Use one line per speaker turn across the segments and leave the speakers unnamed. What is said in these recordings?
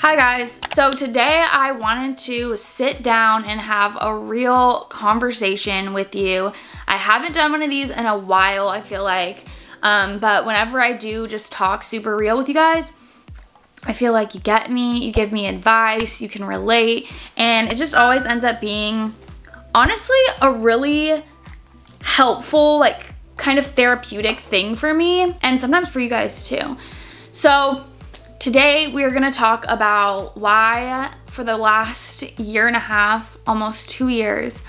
Hi guys, so today I wanted to sit down and have a real conversation with you. I haven't done one of these in a while, I feel like, but whenever I do just talk super real with you guys, I feel like you get me, you give me advice, you can relate, and it just always ends up being, honestly, a really helpful, like, kind of therapeutic thing for me, and sometimes for you guys too. So today we are going to talk about why for the last year and a half, almost 2 years,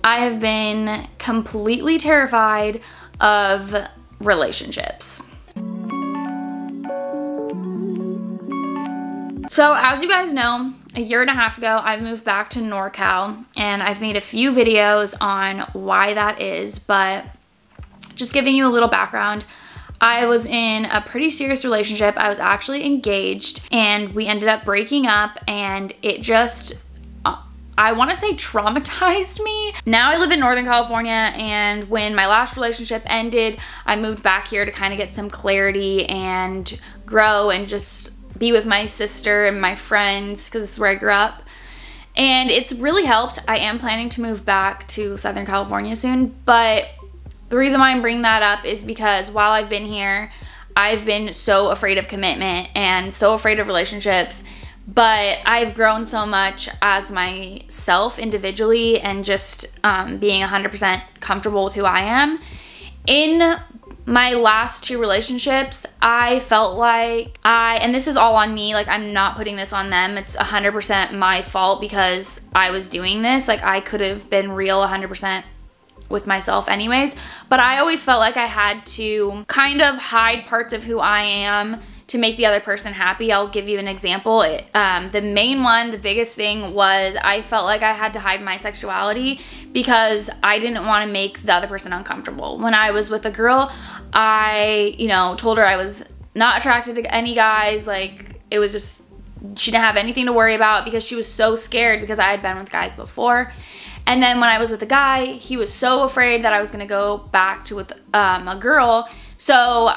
I have been completely terrified of relationships. So as you guys know, a year and a half ago, I moved back to NorCal, and I've made a few videos on why that is, but just giving you a little background, I was in a pretty serious relationship. I was actually engaged, and we ended up breaking up, and it just, I want to say, traumatized me. Now I live in Northern California, and when my last relationship ended, I moved back here to kind of get some clarity and grow and just be with my sister and my friends, because this is where I grew up. And it's really helped. I am planning to move back to Southern California soon, but the reason why I'm bringing that up is because while I've been here, I've been so afraid of commitment and so afraid of relationships, but I've grown so much as myself individually and just being 100% comfortable with who I am. In my last 2 relationships, I felt like and this is all on me, like I'm not putting this on them, it's 100% my fault because I was doing this. Like I could have been real 100% with myself anyways, but I always felt like I had to kind of hide parts of who I am to make the other person happy. I'll give you an example. The main one, the biggest thing was I felt like I had to hide my sexuality because I didn't want to make the other person uncomfortable. When I was with a girl, I, told her I was not attracted to any guys. Like it was just, she didn't have anything to worry about because she was so scared because I had been with guys before. And then when I was with a guy, he was so afraid that I was gonna go back to with a girl. So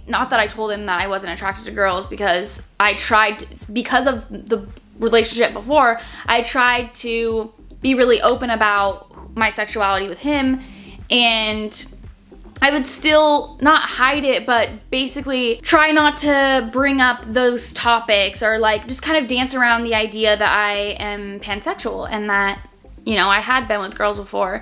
not that I told him that I wasn't attracted to girls, because I tried, because of the relationship before, I tried to be really open about my sexuality with him, and I would still not hide it, but basically try not to bring up those topics or like just kind of dance around the idea that I am pansexual and that, I had been with girls before.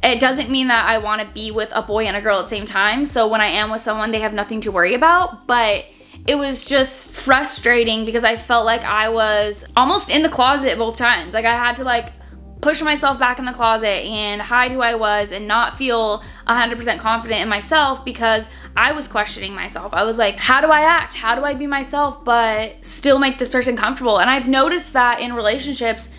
It doesn't mean that I want to be with a boy and a girl at the same time. So when I am with someone, they have nothing to worry about. But it was just frustrating because I felt like I was almost in the closet both times. Like I had to like push myself back in the closet and hide who I was and not feel 100% confident in myself because I was questioning myself. I was like, how do I act? How do I be myself but still make this person comfortable? And I've noticed that in relationships,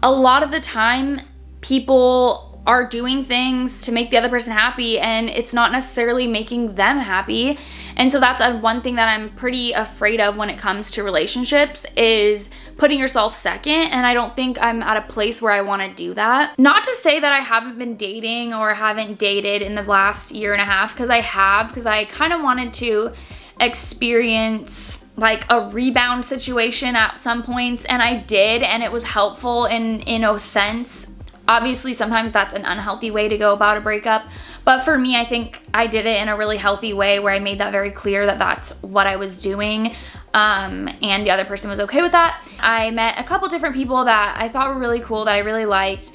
a lot of the time people are doing things to make the other person happy and it's not necessarily making them happy. And so that's one thing that I'm pretty afraid of when it comes to relationships, is putting yourself second, and I don't think I'm at a place where I want to do that. Not to say that I haven't been dating or haven't dated in the last year and a half, because I have, because I kind of wanted to experience like a rebound situation at some points, and I did, and it was helpful in a sense. Obviously sometimes that's an unhealthy way to go about a breakup, but for me, I think I did it in a really healthy way where I made that very clear that that's what I was doing, and the other person was okay with that. I met a couple different people that I thought were really cool, that I really liked,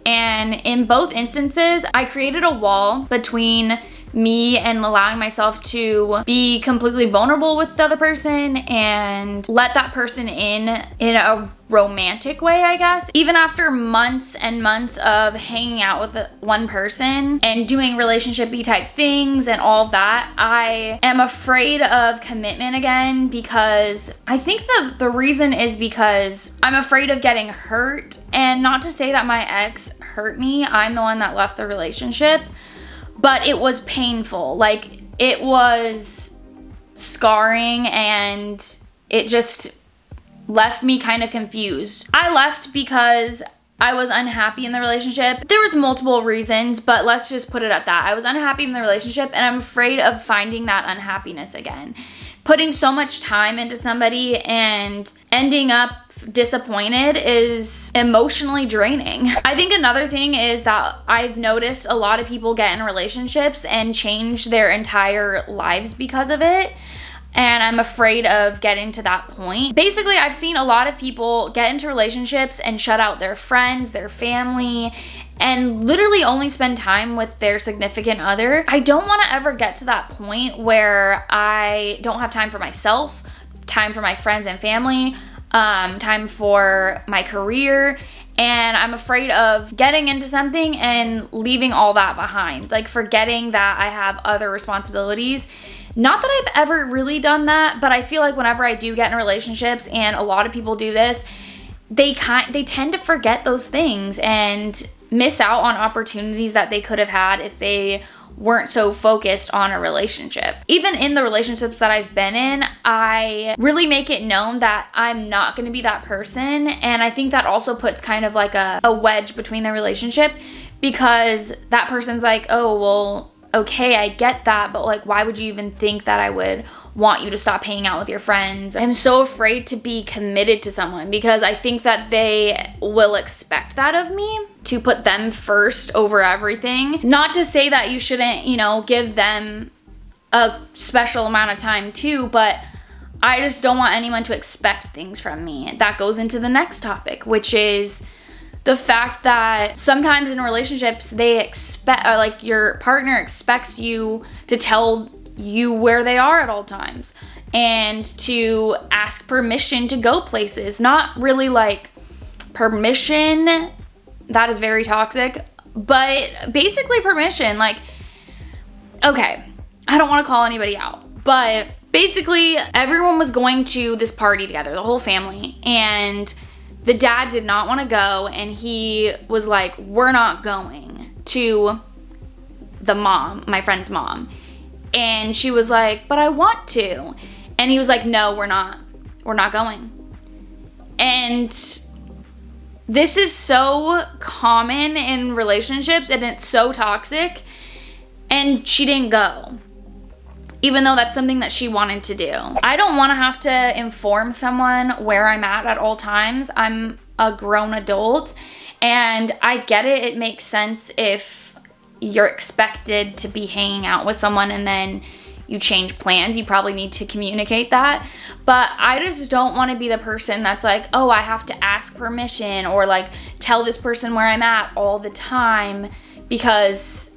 and in both instances I created a wall between me and allowing myself to be completely vulnerable with the other person and let that person in a romantic way, I guess. Even after months and months of hanging out with one person and doing relationship-y type things and all of that, I am afraid of commitment again, because I think the reason is because I'm afraid of getting hurt. And not to say that my ex hurt me, I'm the one that left the relationship, but it was painful. Like it was scarring and it just left me kind of confused. I left because I was unhappy in the relationship. There was multiple reasons, but let's just put it at that. I was unhappy in the relationship and I'm afraid of finding that unhappiness again. putting so much time into somebody and ending up disappointed is emotionally draining. I think another thing is that I've noticed a lot of people get in relationships and change their entire lives because of it. And I'm afraid of getting to that point. Basically, I've seen a lot of people get into relationships and shut out their friends, their family, and literally only spend time with their significant other. I don't want to ever get to that point where I don't have time for myself, time for my friends and family, time for my career, and I'm afraid of getting into something and leaving all that behind, like forgetting that I have other responsibilities. Not that I've ever really done that, but I feel like whenever I do get in relationships, and a lot of people do this, they tend to forget those things and miss out on opportunities that they could have had if they weren't so focused on a relationship. Even in the relationships that I've been in, I really make it known that I'm not going to be that person, and I think that also puts kind of like a wedge between the relationship, because that person's like, oh, well, okay, I get that, but like, why would you even think that I would want you to stop hanging out with your friends? I'm so afraid to be committed to someone because I think that they will expect that of me, to put them first over everything. Not to say that you shouldn't, you know, give them a special amount of time too, but I just don't want anyone to expect things from me. That goes into the next topic, which is the fact that sometimes in relationships they expect, like your partner expects you to tell you where they are at all times and to ask permission to go places. Not really like permission, that is very toxic, but basically permission. Like, okay, I don't want to call anybody out, but basically everyone was going to this party together, the whole family, and the dad did not want to go, and he was like, we're not going, to the mom, my friend's mom. And she was like, but I want to. And he was like, no, we're not going. And this is so common in relationships, and it's so toxic, and she didn't go, even though that's something that she wanted to do. I don't want to have to inform someone where I'm at all times. I'm a grown adult, and I get it. It makes sense if you're expected to be hanging out with someone and then you change plans. You probably need to communicate that. But I just don't want to be the person that's like, oh, I have to ask permission or like tell this person where I'm at all the time because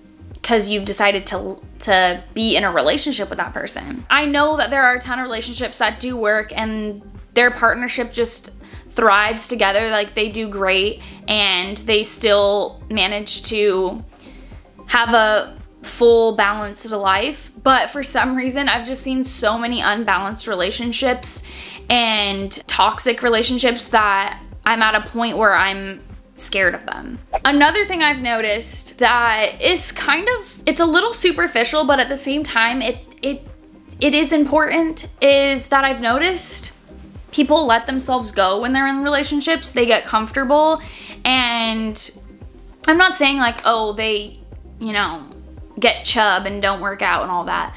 you've decided to be in a relationship with that person. I know that there are a ton of relationships that do work and their partnership just thrives together. Like, they do great and they still manage to have a full balanced life. But for some reason, I've just seen so many unbalanced relationships and toxic relationships that I'm at a point where I'm scared of them. Another thing I've noticed that is kind of, it's a little superficial, but at the same time, it is important, is that I've noticed people let themselves go when they're in relationships. They get comfortable, and I'm not saying like, oh, they, you know, get chub and don't work out and all that,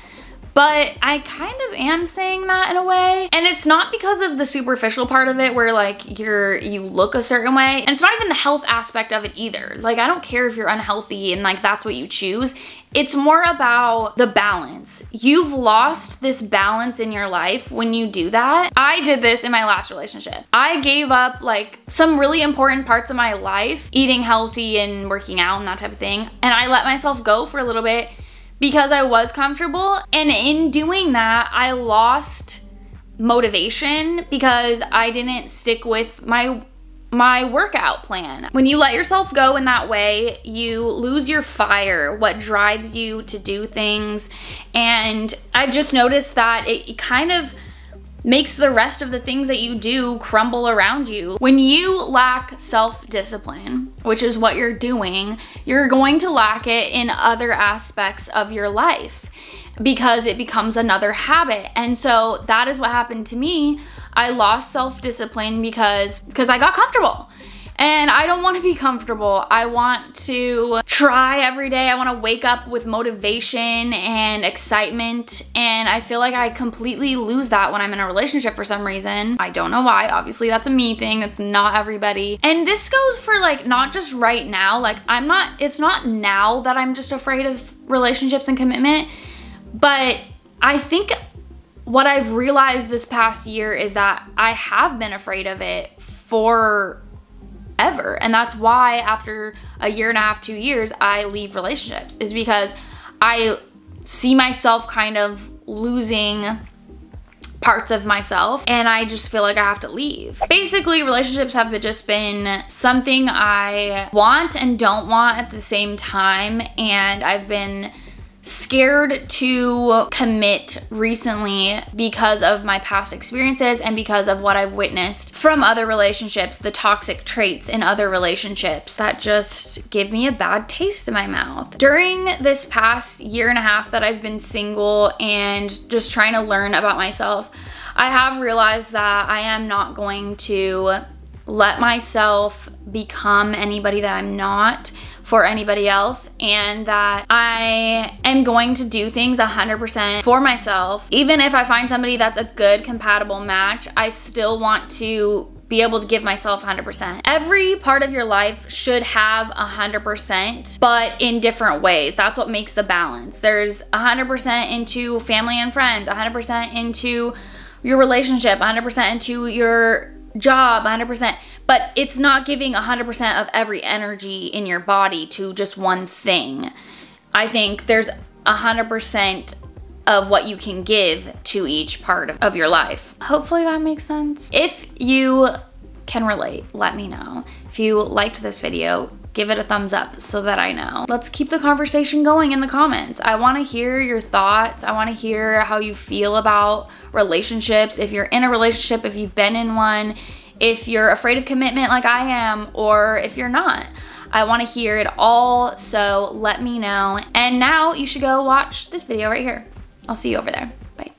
but I kind of am saying that in a way. And it's not because of the superficial part of it where like you look a certain way, and it's not even the health aspect of it either. Like, I don't care if you're unhealthy and like that's what you choose. It's more about the balance. You've lost this balance in your life when you do that. I did this in my last relationship. I gave up like some really important parts of my life, eating healthy and working out and that type of thing, and I let myself go for a little bit because I was comfortable. And in doing that, I lost motivation because I didn't stick with my workout plan. When you let yourself go in that way, you lose your fire, what drives you to do things. And I've just noticed that it kind of makes the rest of the things that you do crumble around you. When you lack self-discipline, which is what you're doing, you're going to lack it in other aspects of your life because it becomes another habit. And so that is what happened to me. I lost self-discipline because I got comfortable. And I don't want to be comfortable. I want to try every day. I want to wake up with motivation and excitement. And I feel like I completely lose that when I'm in a relationship for some reason. I don't know why. Obviously, that's a me thing. It's not everybody. And this goes for like, not just right now. Like it's not now that I'm just afraid of relationships and commitment. But I think what I've realized this past year is that I have been afraid of it forever. And that's why after a year and a half, 2 years, I leave relationships, is because I see myself kind of losing parts of myself and I just feel like I have to leave. Basically, relationships have just been something I want and don't want at the same time, and I've been scared to commit recently because of my past experiences and because of what I've witnessed from other relationships, the toxic traits in other relationships that just give me a bad taste in my mouth. During this past year and a half that I've been single and just trying to learn about myself, I have realized that I am not going to let myself become anybody that I'm not for anybody else, and that I am going to do things 100% for myself. Even if I find somebody that's a good compatible match, I still want to be able to give myself 100%. Every part of your life should have 100%, but in different ways. That's what makes the balance. There's 100% into family and friends, 100% into your relationship, 100% into your job, 100%, but it's not giving 100% of every energy in your body to just one thing. I think there's 100% of what you can give to each part of your life. Hopefully that makes sense. If you can relate, let me know. If you liked this video, give it a thumbs up so that I know. Let's keep the conversation going in the comments. I want to hear your thoughts. I want to hear how you feel about relationships. If you're in a relationship, if you've been in one, if you're afraid of commitment like I am, or if you're not. I want to hear it all, so let me know. And now you should go watch this video right here. I'll see you over there.